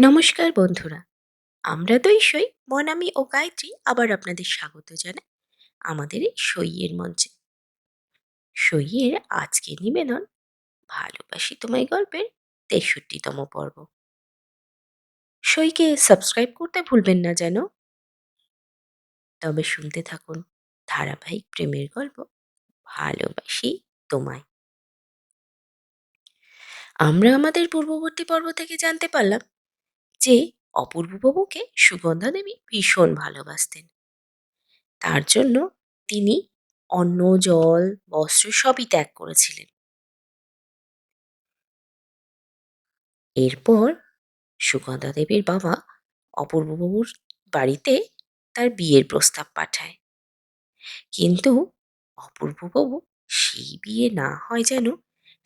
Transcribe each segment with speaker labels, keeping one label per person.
Speaker 1: নমস্কার বন্ধুরা, আমরা তো সই মনামি ও গায়ত্রী আবার আপনাদের স্বাগত জানাই আমাদের এই সইয়ের মঞ্চে। সইয়ের আজকের নিবেদন ভালোবাসি তোমায় গল্পের ৬৩তম পর্ব। সইকে সাবস্ক্রাইব করতে ভুলবেন না যেন। তবে শুনতে থাকুন ধারাবাহিক প্রেমের গল্প ভালোবাসি তোমায়। আমরা আমাদের পূর্ববর্তী পর্ব থেকে জানতে পারলাম যে অপূর্ববাবুকে সুগন্ধা দেবী ভীষণ ভালোবাসতেন। তার জন্য তিনি অন্ন, জল, বস্ত্র সবই ত্যাগ করেছিলেন। এরপর সুগন্ধা দেবীর বাবা অপূর্ববাবুর বাড়িতে তার বিয়ের প্রস্তাব পাঠায়। কিন্তু অপূর্ববাবু সেই বিয়ে না হয় যেন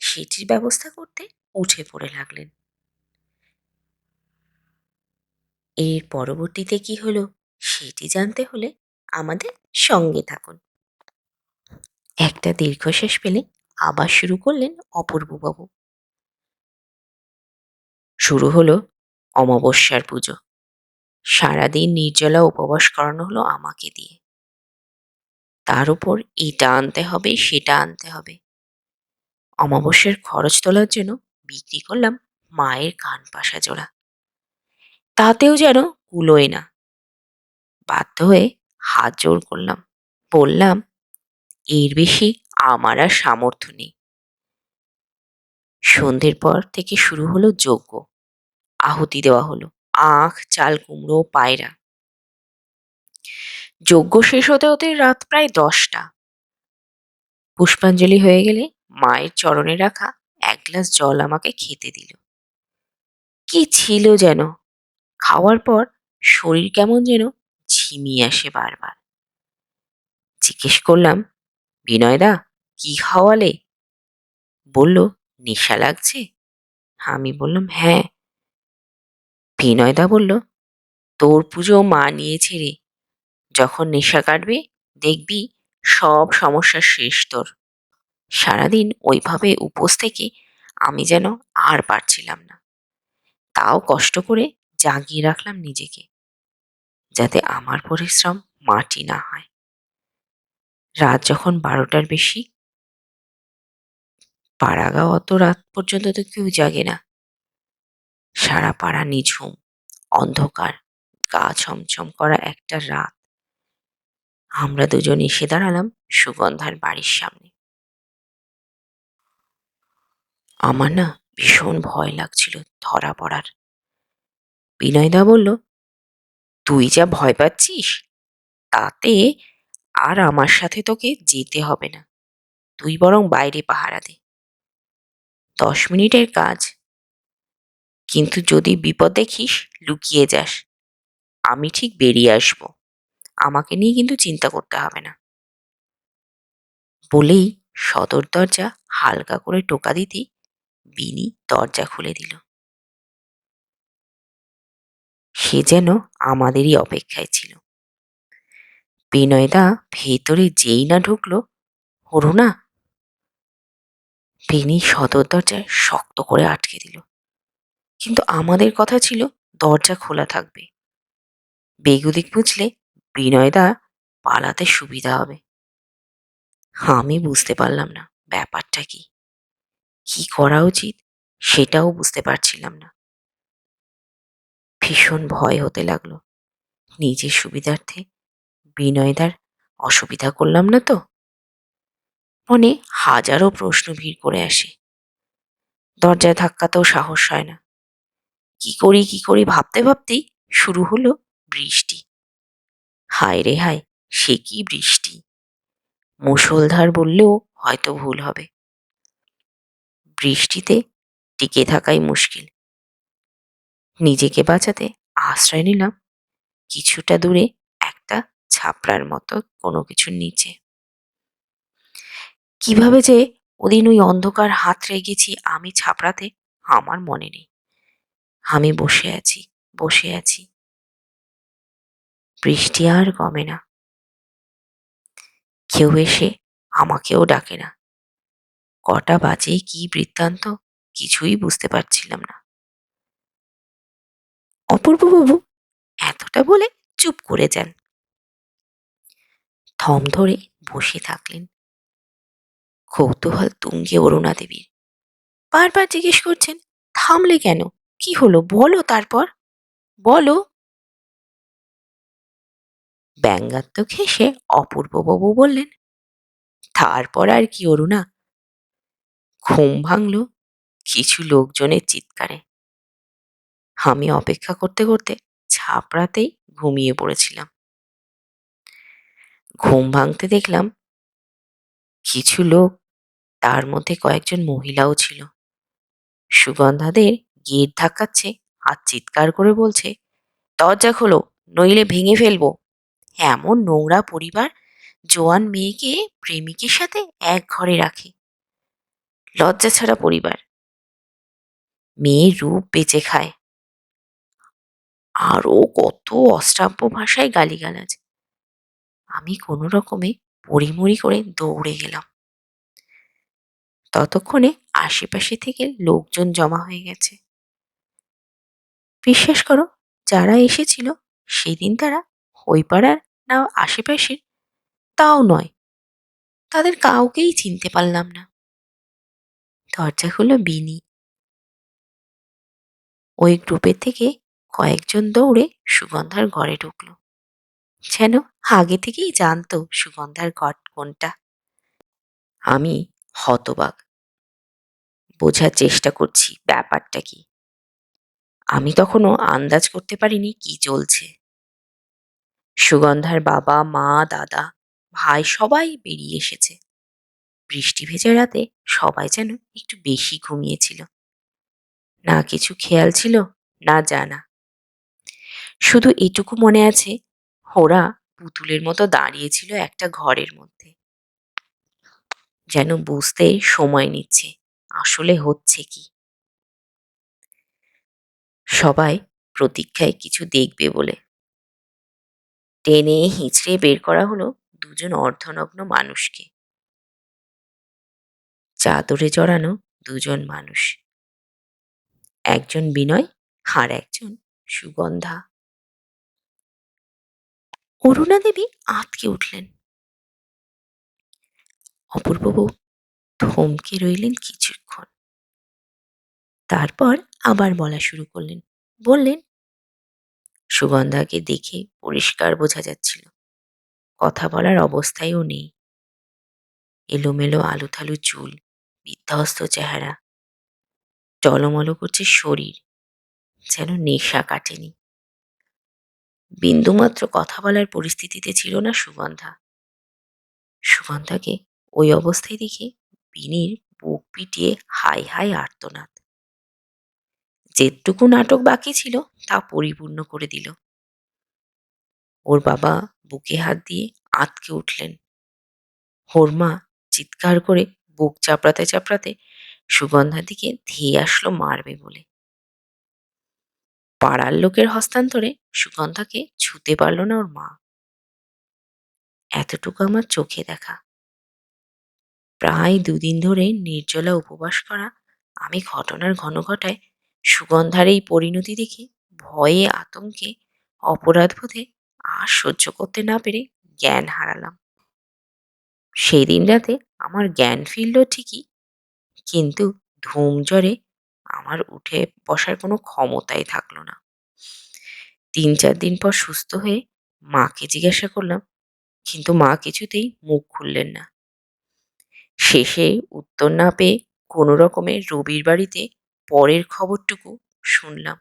Speaker 1: সেটির ব্যবস্থা করতে উঠে পড়ে লাগলেন। এর পরবর্তীতে কি হলো সেটি জানতে হলে আমাদের সঙ্গে থাকুন। একটা দীর্ঘশ্বাস ফেলে আবার শুরু করলেন অপূর্ববাবু। শুরু হলো অমাবস্যার পুজো। সারাদিন নির্জলা উপবাস করানো হলো আমাকে দিয়ে। তার উপর এটা আনতে হবে সেটা আনতে হবে। অমাবস্যার খরচ তোলার জন্য বিক্রি করলাম মায়ের কান পাশা জোড়া। তাতেও যেন কুলোয় না। বাধ্য হয়ে হাত জোড় করলাম, বললাম এর বেশি আমার আর সামর্থ্য নেই। সন্ধ্যের পর থেকে শুরু হলো যজ্ঞ। আহুতি দেওয়া হলো আখ, চাল কুমড়ো, পায়রা। যজ্ঞ শেষ হতে হতে রাত প্রায় 10টা। পুষ্পাঞ্জলি হয়ে গেলে মায়ের চরণে রাখা এক গ্লাস জল আমাকে খেতে দিল। কি ছিল যেন, খাওয়ার পর শরীর কেমন যেন ঝিমিয়ে আসে বারবার। জিজ্ঞেস করলাম, বিনয়দা কি খাওয়ালে? বলল, নেশা লাগছে। আমি বললাম, হ্যাঁ। বিনয়দা বলল, তোর পুজো মা নিয়েছে রে। যখন নেশা কাটবে দেখবি সব সমস্যা শেষ তোর। সারাদিন ওইভাবে উপোস থেকে আমি যেন আর পারছিলাম না। তাও কষ্ট করে জাগিয়ে রাখলাম নিজেকে, যাতে আমার পরিশ্রম মাটি না হয়। রাত যখন 12টার বেশি, পাড়াগাঁও অত রাত পর্যন্ত তো কেউ জাগে না। সারা পাড়া নিঝুম, অন্ধকার, গা ছমছম করা একটা রাত। আমরা দুজন এসে দাঁড়ালাম সুগন্ধার বাড়ির সামনে। আমার না ভীষণ ভয় লাগছিল ধরা পড়ার। বিনয়দা বলল, তুই যা ভয় পাচ্ছিস তাতে আর আমার সাথে তোকে যেতে হবে না। তুই বরং বাইরে পাহারা দে। 10 মিনিটের কাজ, কিন্তু যদি বিপদ দেখিস লুকিয়ে যাস। আমি ঠিক বেরিয়ে আসব। আমাকে নিয়ে কিন্তু চিন্তা করতে হবে না। বলেই সদর দরজা হালকা করে টোকা দিতেই বিনি দরজা খুলে দিল। সে যেন আমাদেরই অপেক্ষায় ছিল। বিনয়দা ভেতরে যেই না ঢুকলো, অরুণা, বিনি সদর দরজায় শক্ত করে আটকে দিল। কিন্তু আমাদের কথা ছিল দরজা খোলা থাকবে। বেগুদিক বুঝলে বিনয়দা পালাতে সুবিধা হবে। আমি বুঝতে পারলাম না ব্যাপারটা কি। কি করা উচিত সেটাও বুঝতে পারছিলাম না। ভীষণ ভয় হতে লাগলো। নিজের সুবিধার্থে বিনয়দার অসুবিধা করলাম না তো? মনে হাজারো প্রশ্ন ভিড় করে আসে। দরজায় ধাক্কাতেও সাহস হয় না। কি করি ভাবতে ভাবতেই শুরু হলো বৃষ্টি। হায় রে হায়, সে কি বৃষ্টি! মুষলধার বললেও হয়তো ভুল হবে। বৃষ্টিতে টিকে থাকাই মুশকিল। নিজেকে বাঁচাতে আশ্রয় নিলাম কিছুটা দূরে একটা ছাপড়ার মতো কোনো কিছুর নিচে। কিভাবে যে ওদিন ওই অন্ধকার হাতড়ে গেছি আমি ছাপড়াতে আমার মনে নেই। আমি বসে আছি, বসে আছি। বৃষ্টি আর কমে না। কেউ এসে আমাকেও ডাকে না। কটা বাজে কি বৃত্তান্ত কিছুই বুঝতে পারছিলাম না। অপূর্ববাবু এতটা বলে চুপ করে যান। থম ধরে বসে থাকলেন। কৌতূহল তুঙ্গে অরুণা দেবীর। বারবার জিজ্ঞেস করছেন, থামলে কেন? কি হলো বলো, তারপর বলো। ব্যঙ্গাত্মক হেসে অপূর্ববাবু বললেন, তারপর আর কি অরুণা? ঘুম ভাঙল কিছু লোকজনের চিৎকারে। আমি অপেক্ষা করতে করতে ঝাপড়াতেই ঘুমিয়ে পড়েছিলাম। ঘুম ভাঙতে দেখলাম কিছু লোক, তার মধ্যে কয়েকজন মহিলাও ছিল, সুগন্ধাদের গেট ধাক্কাচ্ছে আর চিৎকার করে বলছে, দরজা খোলো, নইলে ভেঙে ফেলবো। এমন নোংরা পরিবার জোয়ান মেয়েকে প্রেমিকের সাথে এক ঘরে রাখে। লজ্জা ছাড়া পরিবার, মেয়ের রূপ বেচে খায়। আরও কত অশ্রাব্য ভাষায় গালিগালাজ। আমি কোনো রকমে পড়িমড়ি করে দৌড়ে গেলাম। ততক্ষণে আশেপাশে থেকে লোকজন জমা হয়ে গেছে। বিশ্বাস করো, যারা এসেছিল সেদিন তারা ওই পাড়ার না আশেপাশের তাও নয়। তাদের কাউকেই চিনতে পারলাম না। দরজা খুলল বিনি। ওই গ্রুপের থেকে কয়েকজন দৌড়ে সুগন্ধার ঘরে ঢুকলো, যেন আগে থেকেই জানতো সুগন্ধার ঘর কোনটা। আমি হতবাক, বোঝার চেষ্টা করছি ব্যাপারটা কি। আমি তখনও আন্দাজ করতে পারিনি কি চলছে। সুগন্ধার বাবা, মা, দাদা, ভাই সবাই বেরিয়ে এসেছে। বৃষ্টি ভেজা রাতে সবাই যেন একটু বেশি ঘুমিয়েছিল। না কিছু খেয়াল ছিল, না জানা। শুধু এটুকু মনে আছে, ওরা পুতুলের মতো দাঁড়িয়েছিল একটা ঘরের মধ্যে, যেন বুঝতে সময় নিচ্ছে আসলে হচ্ছে কি। সবাই প্রতীক্ষায় কিছু দেখবে বলে। টেনে হিঁচড়ে বের করা হলো দুজন অর্ধনগ্ন মানুষকে, চাদরে জড়ানো দুজন মানুষ। একজন বিনয় আর একজন সুগন্ধা। অরুণা দেবী আঁতকে উঠলেন। অপূর্ববাবু থমকে রইলেন কিছুক্ষণ, তারপর আবার বলা শুরু করলেন। বললেন, সুগন্ধাকে দেখে পরিষ্কার বোঝা যাচ্ছিল কথা বলার অবস্থায়ও নেই। এলোমেলো আলুথালু চুল, বিধ্বস্ত চেহারা, টলমল করছে শরীর, যেন নেশা কাটেনি। বিন্দুমাত্র কথা বলার পরিস্থিতিতে ছিল না সুগন্ধা। সুগন্ধাকে ওই অবস্থায় দেখে বিনির বুক পিটিয়ে হাই হাই আর্তনাদ। যেটুকু নাটক বাকি ছিল তা পরিপূর্ণ করে দিল। ওর বাবা বুকে হাত দিয়ে আঁতকে উঠলেন। ওর মা চিৎকার করে বুক চাপড়াতে চাপড়াতে সুগন্ধার দিকে ধেয়ে আসলো মারবে বলে। পাড়ার লোকের হস্তান্তরে সুগন্ধাকে ছুতে পারল না ওর মা। এতটুকু আমার চোখে দেখা। প্রায় দুদিন ধরে নির্জলা উপবাস করা আমি ঘটনার ঘনঘটায় সুগন্ধার এই পরিণতি দেখে ভয়ে আতঙ্কে অপরাধবোধে আর সহ্য করতে না পেরে জ্ঞান হারালাম। সেই দিন রাতে আমার জ্ঞান ফিরল ঠিকই, কিন্তু ধুম জ্বরে আমার উঠে বসার কোনো ক্ষমতাই থাকলো না। ৩-৪ দিন পর সুস্থ হয়ে মাকে জিজ্ঞাসা করলাম, কিন্তু মা কিছুতেই মুখ খুললেন না। শেষে উত্তর না পেয়ে কোনো রকমে রবির বাড়িতে পরের খবরটুকু শুনলাম।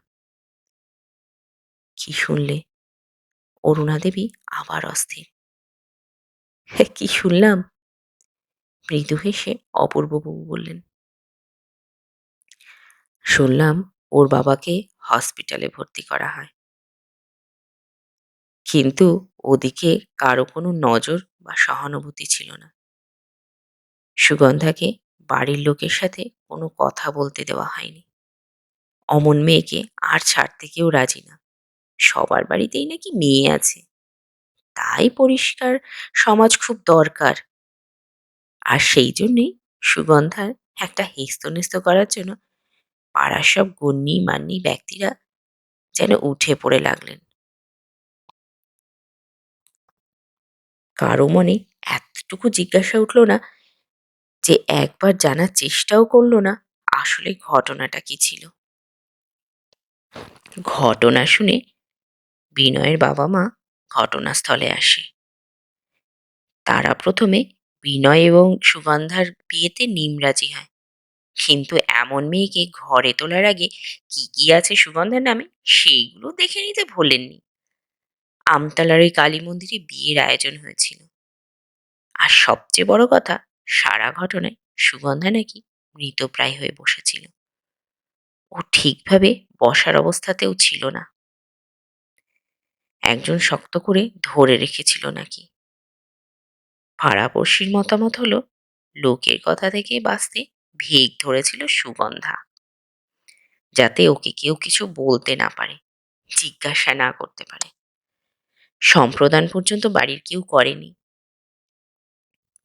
Speaker 1: কি শুনলে? অরুণা দেবী আবার অস্থির। কি শুনলাম? মৃদু হেসে অপূর্ববাবু বললেন, শুনলাম ওর বাবাকে হসপিটালে ভর্তি করা হয়, কিন্তু ওদিকে কারো কোনো নজর বা সহানুভূতি ছিল না। সুগন্ধাকে বাড়ির লোকের সাথে কোনো কথা বলতে দেওয়া হয়নি। অমন মেয়েকে আর ছাড়তে কেউ রাজি না। সবার বাড়িতেই নাকি মেয়ে আছে, তাই পরিষ্কার সমাজ খুব দরকার। আর সেই জন্যেই সুগন্ধার একটা হেস্তনেস্ত করার জন্য পাড়ার সব গণ্যি মান্যি ব্যক্তিরা যেন উঠে পড়ে লাগলেন। কারো মনে এতটুকু জিজ্ঞাসা উঠল না যে একবার জানার চেষ্টাও করল না আসলে ঘটনাটা কি ছিল। ঘটনা শুনে বিনয়ের বাবা মা ঘটনাস্থলে আসে। তারা প্রথমে বিনয় এবং সুগন্ধার বিয়েতে নিমরাজি হয়, কিন্তু এমন মেয়েকে ঘরে তোলার আগে কি কি আছে সুগন্ধার নামে সেইগুলো দেখে নিতে ভোলেননি। আমতলার ওই কালী মন্দিরে বিয়ের আয়োজন হয়েছিল। আর সবচেয়ে বড় কথা, সারা ঘটনায় সুগন্ধা নাকি মৃতপ্রায় হয়ে বসেছিল। ও ঠিকভাবে বসার অবস্থাতেও ছিল না, একজন শক্ত করে ধরে রেখেছিল নাকি। পাড়াপড়শির মতামত হলো লোকের কথা থেকে বাঁচতে ভেগ ধরেছিল সুগন্ধা, যাতে ওকে কেউ কিছু বলতে না পারে, জিজ্ঞাসা না করতে পারে। সম্প্রদান পর্যন্ত বাড়ির কেউ করেনি।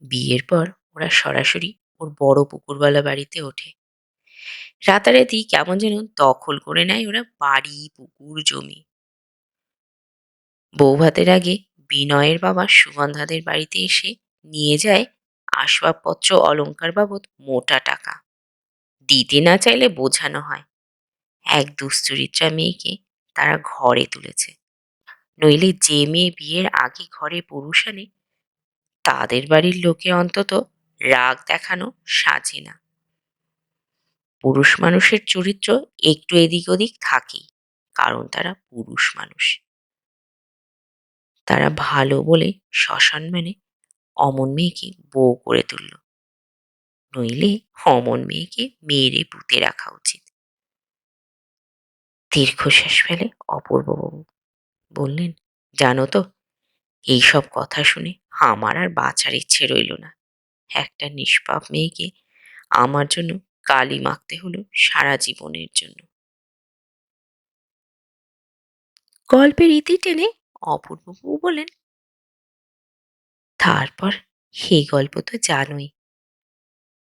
Speaker 1: বিয়ের পর ওরা সরাসরি ওর বড় পুকুরওয়ালা বাড়িতে ওঠে। রাতারাতি কেমন যেন দখল করে নেয় ওরা বাড়ি, পুকুর, জমি। বৌভাতের আগে বিনয়ের বাবা সুগন্ধাদের বাড়িতে এসে নিয়ে যায় আসবাবপত্র অলংকার বাবদ মোটা টাকা। দিতে না চাইলে বোঝানো হয় এক দুশ্চরিত্রা মেয়েকে তারা ঘরে তুলেছে, নইলে যে মেয়ে বিয়ের আগে ঘরে পুরুষ আনে তাদের বাড়ির লোকে অন্তত রাগ দেখানো সাজে না। পুরুষ মানুষের চরিত্র একটু এদিক ওদিক থাকেই, কারণ তারা পুরুষ মানুষ। তারা ভালো বলে শ্মশান মানে অমন মেয়েকে বউ করে তুলল, নইলে অমন মেয়েকে মেরে পুঁতে রাখা উচিত। দীর্ঘশ্বাস ফেলে অপূর্ববাবু বললেন, জানো তো, এইসব কথা শুনে আমার আর বাঁচার ইচ্ছে রইল না। একটা নিষ্পাপ মেয়েকে আমার জন্য কালি মাখতে হলো সারা জীবনের জন্য। গল্পের ইতি টেনে অপূর্ববাবু বলেন, তারপর এই গল্প তো জানোই।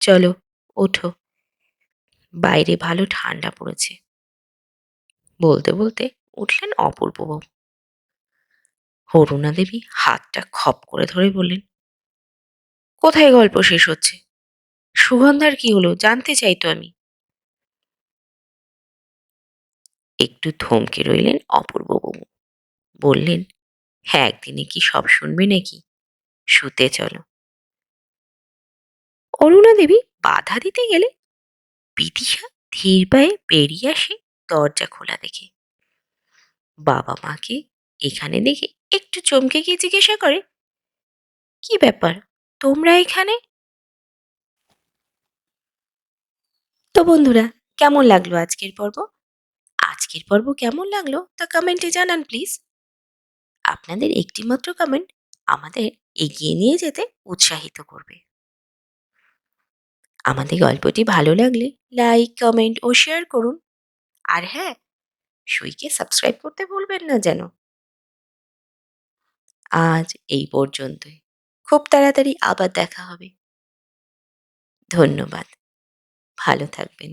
Speaker 1: চলো, ওঠো, বাইরে ভালো ঠান্ডা পড়েছে। বলতে বলতে উঠলেন অপূর্ববাবু। অরুণা দেবী হাতটা খপ করে ধরে বললেন, কোথায় গল্প শেষ হচ্ছে? সুগন্ধার কি হলো জানতে চাই তো আমি। একটু থমকে রইলেন অপূর্ববাবু, বললেন, হ্যাঁ, একদিনে কি সব শুনবে নাকি? শুতে চলো। অরুণা দেবী বাধা দিতে গেলে বিদিশা ধীর পায়ে বেরিয়ে আসে দরজা খোলা দেখে। বাবা মাকে এখানে দেখে একটু চমকে গিয়ে জিজ্ঞাসা করে, কি ব্যাপার, তোমরা এখানে? তো বন্ধুরা, কেমন লাগলো আজকের পর্ব? আজকের পর্ব কেমন লাগলো তা কমেন্টে জানান প্লিজ। আপনাদের একটিমাত্র কমেন্ট আমাদের এগিয়ে নিয়ে যেতে উৎসাহিত করবে। আমাদের গল্পটি ভালো লাগলে লাইক, কমেন্ট ও শেয়ার করুন। আর হ্যাঁ, সইকে সাবস্ক্রাইব করতে ভুলবেন না যেন। আজ এই পর্যন্তই। খুব তাড়াতাড়ি আবার দেখা হবে। ধন্যবাদ। ভালো থাকবেন।